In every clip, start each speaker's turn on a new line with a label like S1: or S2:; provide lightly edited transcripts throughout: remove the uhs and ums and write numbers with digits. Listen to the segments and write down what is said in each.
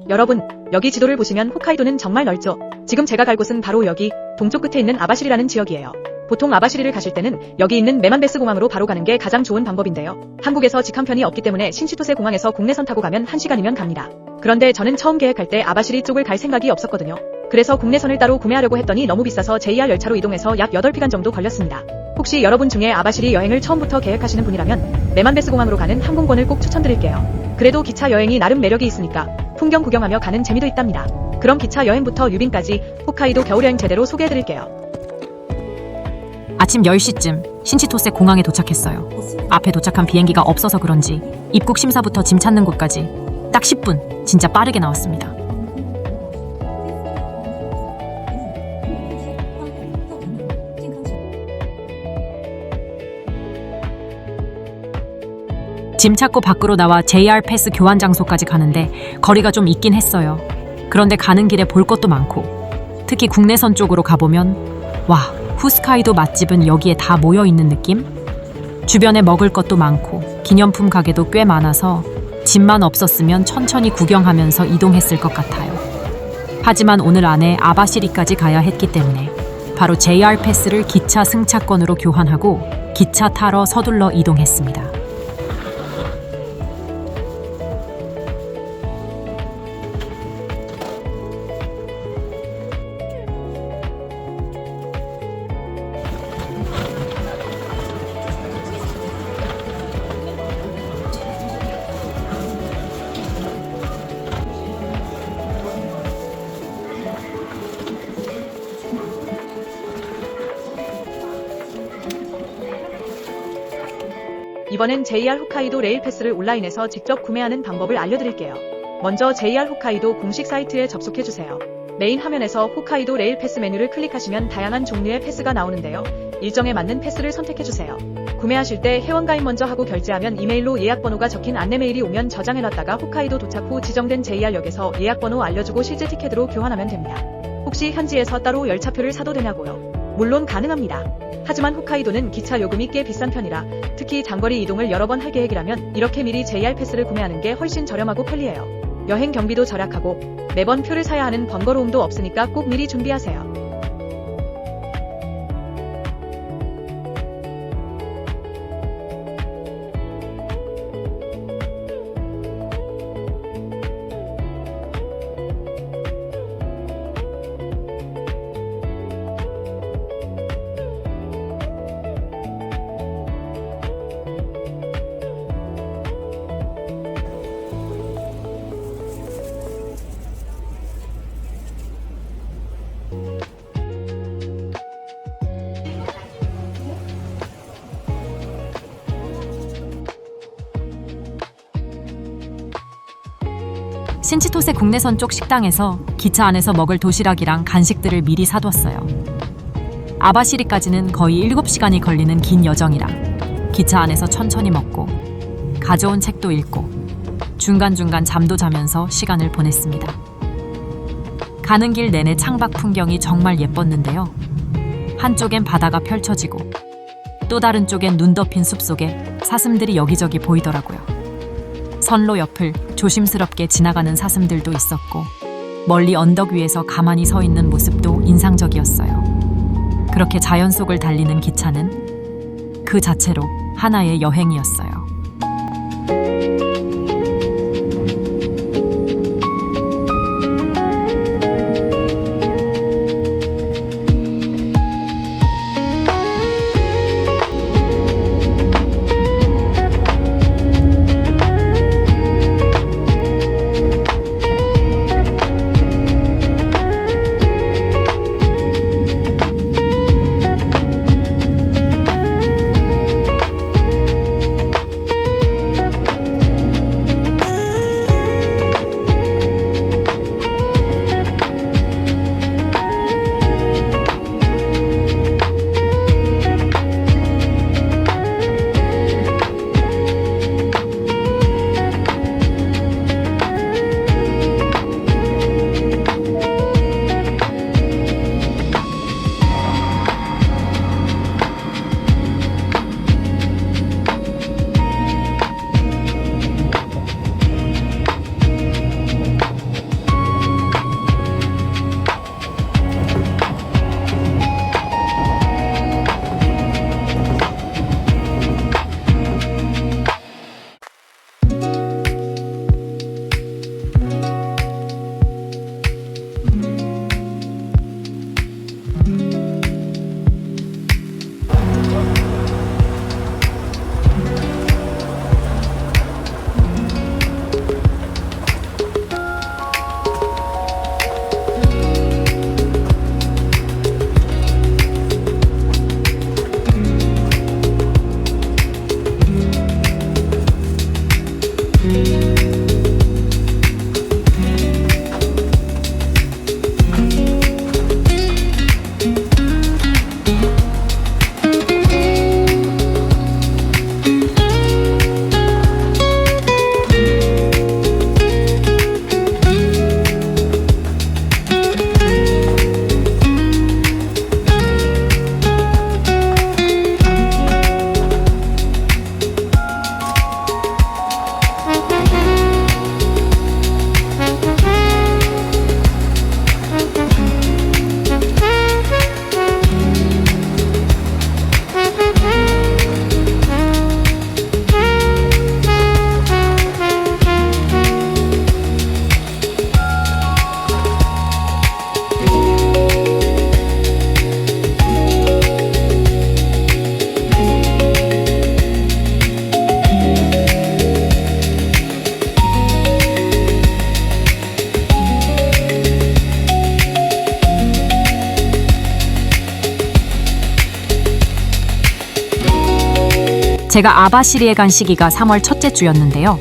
S1: 여러분, 여기 지도를 보시면 홋카이도는 정말 넓죠? 지금 제가 갈 곳은 바로 여기 동쪽 끝에 있는 아바시리라는 지역이에요. 보통 아바시리를 가실 때는 여기 있는 메만베스 공항으로 바로 가는 게 가장 좋은 방법인데요. 한국에서 직항편이 없기 때문에 신치토세 공항에서 국내선 타고 가면 1시간이면 갑니다. 그런데 저는 처음 계획할 때 아바시리 쪽을 갈 생각이 없었거든요. 그래서 국내선을 따로 구매하려고 했더니 너무 비싸서 JR 열차로 이동해서 약 8시간 정도 걸렸습니다. 혹시 여러분 중에 아바시리 여행을 처음부터 계획하시는 분이라면 메만베스 공항으로 가는 항공권을 꼭 추천드릴게요. 그래도 기차 여행이 나름 매력이 있으니까 풍경 구경하며 가는 재미도 있답니다. 그럼 기차 여행부터 유빈까지 홋카이도 겨울여행 제대로 소개해드릴게요.
S2: 아침 10시쯤 신치토세 공항에 도착했어요. 앞에 도착한 비행기가 없어서 그런지 입국 심사부터 짐 찾는 곳까지 딱 10분, 진짜 빠르게 나왔습니다. 짐 찾고 밖으로 나와 JR 패스 교환 장소까지 가는데 거리가 좀 있긴 했어요. 그런데 가는 길에 볼 것도 많고 특히 국내선 쪽으로 가보면 와, 후스카이도 맛집은 여기에 다 모여있는 느낌? 주변에 먹을 것도 많고 기념품 가게도 꽤 많아서 짐만 없었으면 천천히 구경하면서 이동했을 것 같아요. 하지만 오늘 안에 아바시리까지 가야 했기 때문에 바로 JR 패스를 기차 승차권으로 교환하고 기차 타러 서둘러 이동했습니다.
S1: 이번엔 JR 홋카이도 레일 패스를 온라인에서 직접 구매하는 방법을 알려드릴게요. 먼저 JR 홋카이도 공식 사이트에 접속해주세요. 메인 화면에서 홋카이도 레일 패스 메뉴를 클릭하시면 다양한 종류의 패스가 나오는데요. 일정에 맞는 패스를 선택해주세요. 구매하실 때 회원가입 먼저 하고 결제하면 이메일로 예약번호가 적힌 안내메일이 오면 저장해놨다가 홋카이도 도착 후 지정된 JR역에서 예약번호 알려주고 실제 티켓으로 교환하면 됩니다. 혹시 현지에서 따로 열차표를 사도 되냐고요? 물론 가능합니다. 하지만 홋카이도는 기차 요금이 꽤 비싼 편이라 특히 장거리 이동을 여러 번 할 계획이라면 이렇게 미리 JR 패스를 구매하는 게 훨씬 저렴하고 편리해요. 여행 경비도 절약하고 매번 표를 사야 하는 번거로움도 없으니까 꼭 미리 준비하세요.
S2: 신치토세 국내선 쪽 식당에서 기차 안에서 먹을 도시락이랑 간식들을 미리 사뒀어요. 아바시리까지는 거의 7시간이 걸리는 긴 여정이라 기차 안에서 천천히 먹고 가져온 책도 읽고 중간중간 잠도 자면서 시간을 보냈습니다. 가는 길 내내 창밖 풍경이 정말 예뻤는데요. 한쪽엔 바다가 펼쳐지고 또 다른 쪽엔 눈 덮인 숲속에 사슴들이 여기저기 보이더라고요. 선로 옆을 조심스럽게 지나가는 사슴들도 있었고 멀리 언덕 위에서 가만히 서 있는 모습도 인상적이었어요. 그렇게 자연 속을 달리는 기차는 그 자체로 하나의 여행이었어요. 제가 아바시리에 간 시기가 3월 첫째 주였는데요.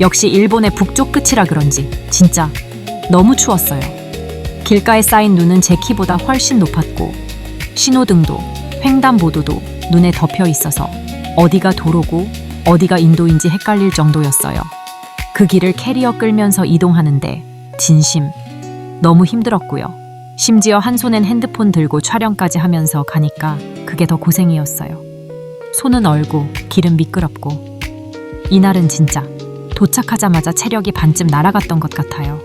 S2: 역시 일본의 북쪽 끝이라 그런지 진짜 너무 추웠어요. 길가에 쌓인 눈은 제 키보다 훨씬 높았고 신호등도 횡단보도도 눈에 덮여 있어서 어디가 도로고 어디가 인도인지 헷갈릴 정도였어요. 그 길을 캐리어 끌면서 이동하는데 진심 너무 힘들었고요. 심지어 한 손엔 핸드폰 들고 촬영까지 하면서 가니까 그게 더 고생이었어요. 손은 얼고 길은 미끄럽고 이날은 진짜 도착하자마자 체력이 반쯤 날아갔던 것 같아요.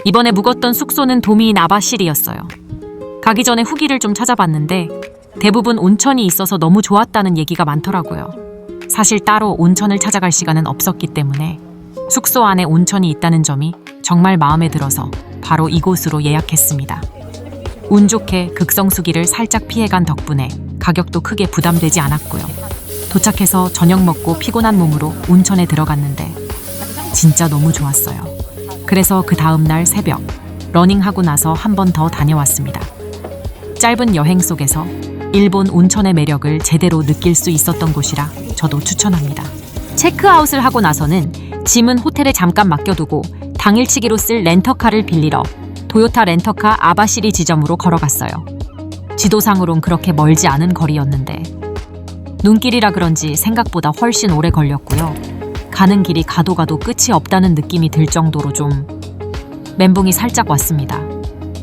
S2: 이번에 묵었던 숙소는 도미인 아바시리였어요. 가기 전에 후기를 좀 찾아봤는데 대부분 온천이 있어서 너무 좋았다는 얘기가 많더라고요. 사실 따로 온천을 찾아갈 시간은 없었기 때문에 숙소 안에 온천이 있다는 점이 정말 마음에 들어서 바로 이곳으로 예약했습니다. 운 좋게 극성수기를 살짝 피해간 덕분에 가격도 크게 부담되지 않았고요. 도착해서 저녁 먹고 피곤한 몸으로 온천에 들어갔는데 진짜 너무 좋았어요. 그래서 그 다음날 새벽 러닝하고 나서 한 번 더 다녀왔습니다. 짧은 여행 속에서 일본 온천의 매력을 제대로 느낄 수 있었던 곳이라 저도 추천합니다. 체크아웃을 하고 나서는 짐은 호텔에 잠깐 맡겨두고 당일치기로 쓸 렌터카를 빌리러 도요타 렌터카 아바시리 지점으로 걸어갔어요. 지도상으론 그렇게 멀지 않은 거리였는데 눈길이라 그런지 생각보다 훨씬 오래 걸렸고요. 가는 길이 가도 끝이 없다는 느낌이 들 정도로 좀 멘붕이 살짝 왔습니다.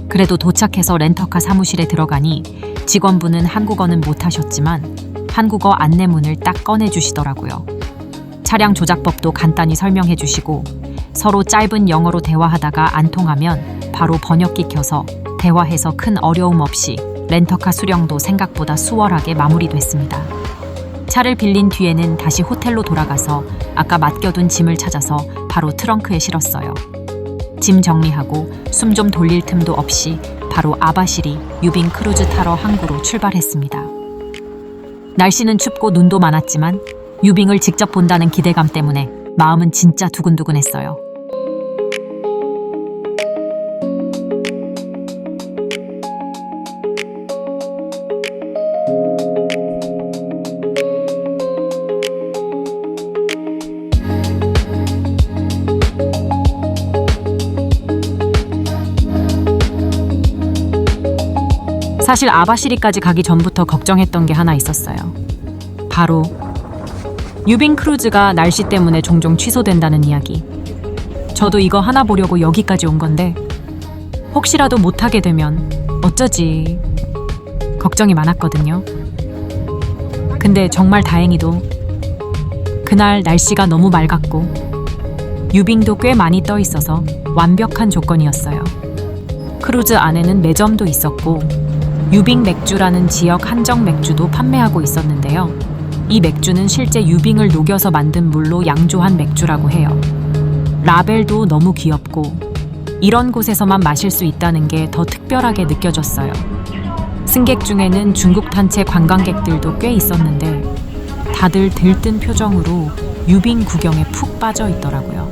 S2: 그래도 도착해서 렌터카 사무실에 들어가니 직원분은 한국어는 못하셨지만 한국어 안내문을 딱 꺼내주시더라고요. 차량 조작법도 간단히 설명해주시고 서로 짧은 영어로 대화하다가 안 통하면 바로 번역기 켜서 대화해서 큰 어려움 없이 렌터카 수령도 생각보다 수월하게 마무리됐습니다. 차를 빌린 뒤에는 다시 호텔로 돌아가서 아까 맡겨둔 짐을 찾아서 바로 트렁크에 실었어요. 짐 정리하고 숨 좀 돌릴 틈도 없이 바로 아바시리 유빙 크루즈 타러 항구로 출발했습니다. 날씨는 춥고 눈도 많았지만 유빙을 직접 본다는 기대감 때문에 마음은 진짜 두근두근했어요. 사실 아바시리까지 가기 전부터 걱정했던 게 하나 있었어요. 바로 유빙 크루즈가 날씨 때문에 종종 취소된다는 이야기. 저도 이거 하나 보려고 여기까지 온 건데 혹시라도 못하게 되면 어쩌지 걱정이 많았거든요. 근데 정말 다행히도 그날 날씨가 너무 맑았고 유빙도 꽤 많이 떠 있어서 완벽한 조건이었어요. 크루즈 안에는 매점도 있었고 유빙 맥주라는 지역 한정 맥주도 판매하고 있었는데요. 이 맥주는 실제 유빙을 녹여서 만든 물로 양조한 맥주라고 해요. 라벨도 너무 귀엽고 이런 곳에서만 마실 수 있다는 게 더 특별하게 느껴졌어요. 승객 중에는 중국 단체 관광객들도 꽤 있었는데 다들 들뜬 표정으로 유빙 구경에 푹 빠져 있더라고요.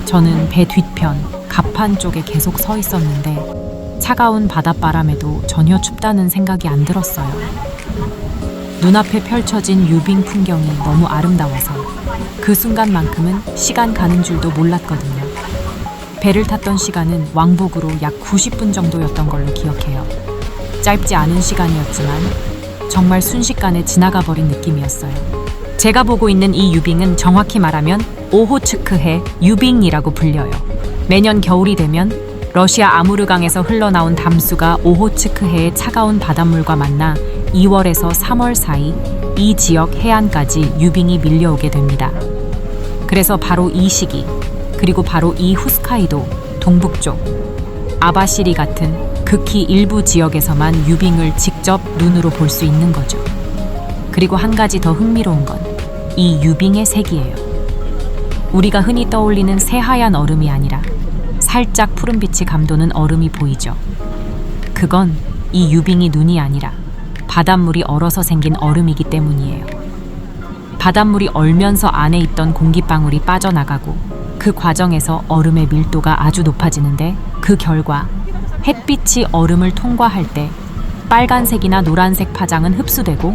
S2: 저는 배 뒤편, 갑판 쪽에 계속 서 있었는데 차가운 바닷바람에도 전혀 춥다는 생각이 안 들었어요. 눈앞에 펼쳐진 유빙 풍경이 너무 아름다워서 그 순간만큼은 시간 가는 줄도 몰랐거든요. 배를 탔던 시간은 왕복으로 약 90분 정도였던 걸로 기억해요. 짧지 않은 시간이었지만 정말 순식간에 지나가 버린 느낌이었어요. 제가 보고 있는 이 유빙은 정확히 말하면 오호츠크해 유빙이라고 불려요. 매년 겨울이 되면 러시아 아무르강에서 흘러나온 담수가 오호츠크해의 차가운 바닷물과 만나 2월에서 3월 사이 이 지역 해안까지 유빙이 밀려오게 됩니다. 그래서 바로 이 시기, 그리고 바로 이 후스카이도 동북쪽 아바시리 같은 극히 일부 지역에서만 유빙을 직접 눈으로 볼 수 있는 거죠. 그리고 한 가지 더 흥미로운 건 이 유빙의 색이에요. 우리가 흔히 떠올리는 새하얀 얼음이 아니라 살짝 푸른빛이 감도는 얼음이 보이죠. 그건 이 유빙이 눈이 아니라 바닷물이 얼어서 생긴 얼음이기 때문이에요. 바닷물이 얼면서 안에 있던 공기방울이 빠져나가고 그 과정에서 얼음의 밀도가 아주 높아지는데 그 결과 햇빛이 얼음을 통과할 때 빨간색이나 노란색 파장은 흡수되고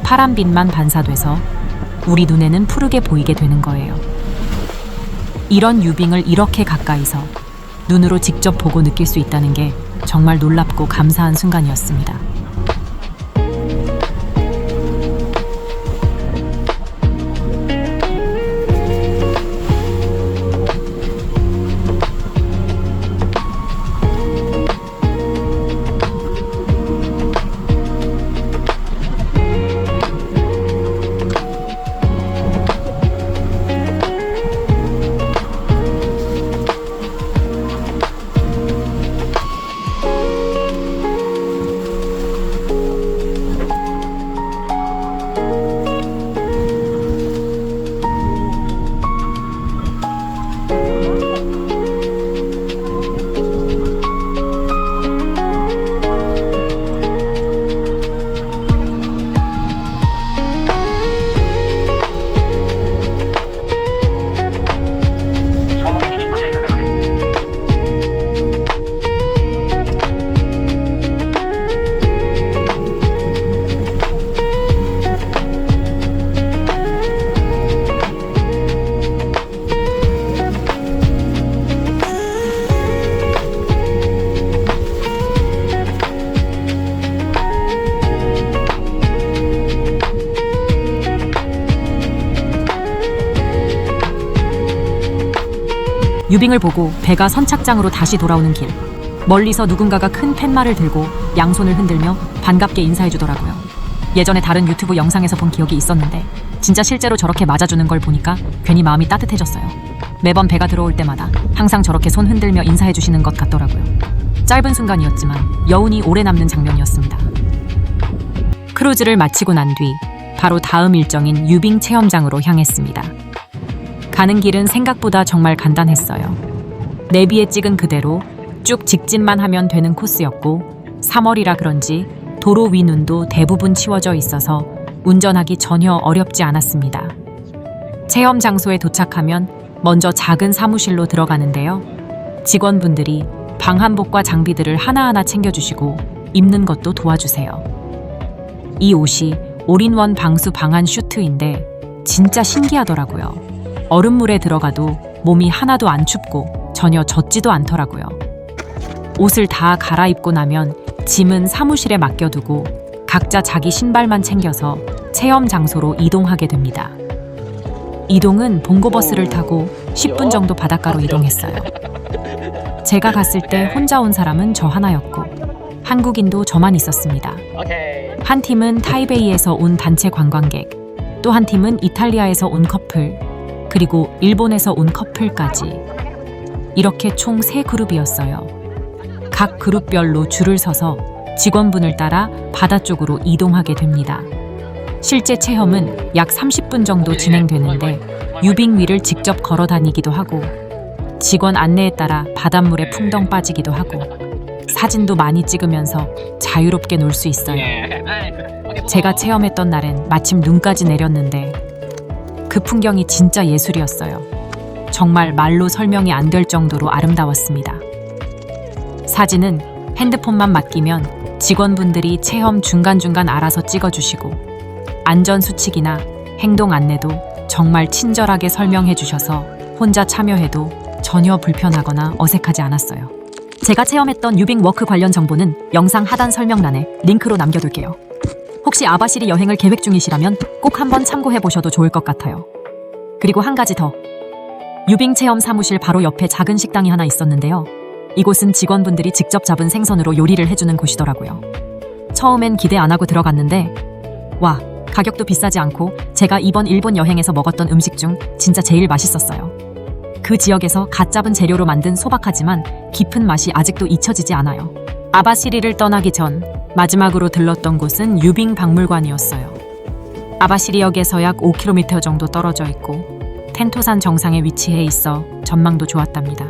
S2: 파란빛만 반사돼서 우리 눈에는 푸르게 보이게 되는 거예요. 이런 유빙을 이렇게 가까이서 눈으로 직접 보고 느낄 수 있다는 게 정말 놀랍고 감사한 순간이었습니다. 유빙을 보고 배가 선착장으로 다시 돌아오는 길. 멀리서 누군가가 큰 팻말을 들고 양손을 흔들며 반갑게 인사해주더라고요. 예전에 다른 유튜브 영상에서 본 기억이 있었는데 진짜 실제로 저렇게 맞아주는 걸 보니까 괜히 마음이 따뜻해졌어요. 매번 배가 들어올 때마다 항상 저렇게 손 흔들며 인사해주시는 것 같더라고요. 짧은 순간이었지만 여운이 오래 남는 장면이었습니다. 크루즈를 마치고 난 뒤 바로 다음 일정인 유빙 체험장으로 향했습니다. 가는 길은 생각보다 정말 간단했어요. 내비에 찍은 그대로 쭉 직진만 하면 되는 코스였고 3월이라 그런지 도로 위 눈도 대부분 치워져 있어서 운전하기 전혀 어렵지 않았습니다. 체험 장소에 도착하면 먼저 작은 사무실로 들어가는데요. 직원분들이 방한복과 장비들을 하나하나 챙겨주시고 입는 것도 도와주세요. 이 옷이 올인원 방수 방한 슈트인데 진짜 신기하더라고요. 얼음물에 들어가도 몸이 하나도 안 춥고 전혀 젖지도 않더라고요. 옷을 다 갈아입고 나면 짐은 사무실에 맡겨두고 각자 자기 신발만 챙겨서 체험 장소로 이동하게 됩니다. 이동은 봉고버스를 타고 10분 정도 바닷가로 이동했어요. 제가 갔을 때 혼자 온 사람은 저 하나였고 한국인도 저만 있었습니다. 한 팀은 타이베이에서 온 단체 관광객, 또 한 팀은 이탈리아에서 온 커플, 그리고 일본에서 온 커플까지. 이렇게 총 3그룹이었어요. 각 그룹별로 줄을 서서 직원분을 따라 바다 쪽으로 이동하게 됩니다. 실제 체험은 약 30분 정도 진행되는데 유빙 위를 직접 걸어 다니기도 하고 직원 안내에 따라 바닷물에 풍덩 빠지기도 하고 사진도 많이 찍으면서 자유롭게 놀 수 있어요. 제가 체험했던 날엔 마침 눈까지 내렸는데 그 풍경이 진짜 예술이었어요. 정말 말로 설명이 안 될 정도로 아름다웠습니다. 사진은 핸드폰만 맡기면 직원분들이 체험 중간중간 알아서 찍어주시고 안전수칙이나 행동 안내도 정말 친절하게 설명해 주셔서 혼자 참여해도 전혀 불편하거나 어색하지 않았어요. 제가 체험했던 유빙 워크 관련 정보는 영상 하단 설명란에 링크로 남겨둘게요. 혹시 아바시리 여행을 계획 중이시라면 꼭 한번 참고해 보셔도 좋을 것 같아요. 그리고 한 가지 더. 유빙 체험 사무실 바로 옆에 작은 식당이 하나 있었는데요. 이곳은 직원분들이 직접 잡은 생선으로 요리를 해주는 곳이더라고요. 처음엔 기대 안 하고 들어갔는데 와, 가격도 비싸지 않고 제가 이번 일본 여행에서 먹었던 음식 중 진짜 제일 맛있었어요. 그 지역에서 갓 잡은 재료로 만든 소박하지만 깊은 맛이 아직도 잊혀지지 않아요. 아바시리를 떠나기 전 마지막으로 들렀던 곳은 유빙 박물관이었어요. 아바시리역에서 약 5km 정도 떨어져 있고 텐토산 정상에 위치해 있어 전망도 좋았답니다.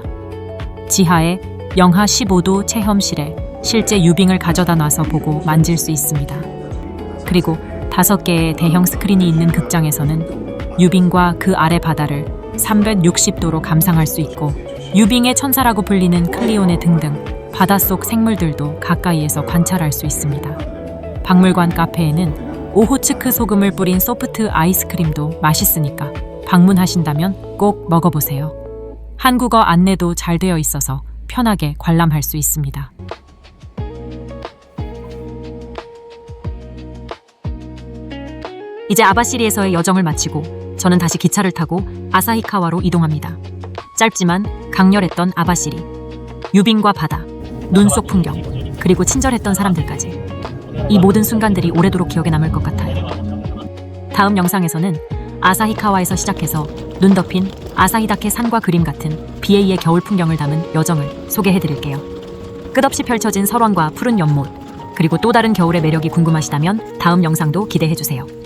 S2: 지하에 영하 15도 체험실에 실제 유빙을 가져다 놔서 보고 만질 수 있습니다. 그리고 5개의 대형 스크린이 있는 극장에서는 유빙과 그 아래 바다를 360도로 감상할 수 있고 유빙의 천사라고 불리는 클리오네 등등 바닷속 생물들도 가까이에서 관찰할 수 있습니다. 박물관 카페에는 오호츠크 소금을 뿌린 소프트 아이스크림도 맛있으니까 방문하신다면 꼭 먹어보세요. 한국어 안내도 잘 되어 있어서 편하게 관람할 수 있습니다. 이제 아바시리에서의 여정을 마치고 저는 다시 기차를 타고 아사히카와로 이동합니다. 짧지만 강렬했던 아바시리, 유빙과 바다, 눈 속 풍경, 그리고 친절했던 사람들까지. 이 모든 순간들이 오래도록 기억에 남을 것 같아요. 다음 영상에서는 아사히카와에서 시작해서 눈 덮인 아사히다케 산과 그림 같은 BA의 겨울 풍경을 담은 여정을 소개해드릴게요. 끝없이 펼쳐진 설원과 푸른 연못, 그리고 또 다른 겨울의 매력이 궁금하시다면 다음 영상도 기대해주세요.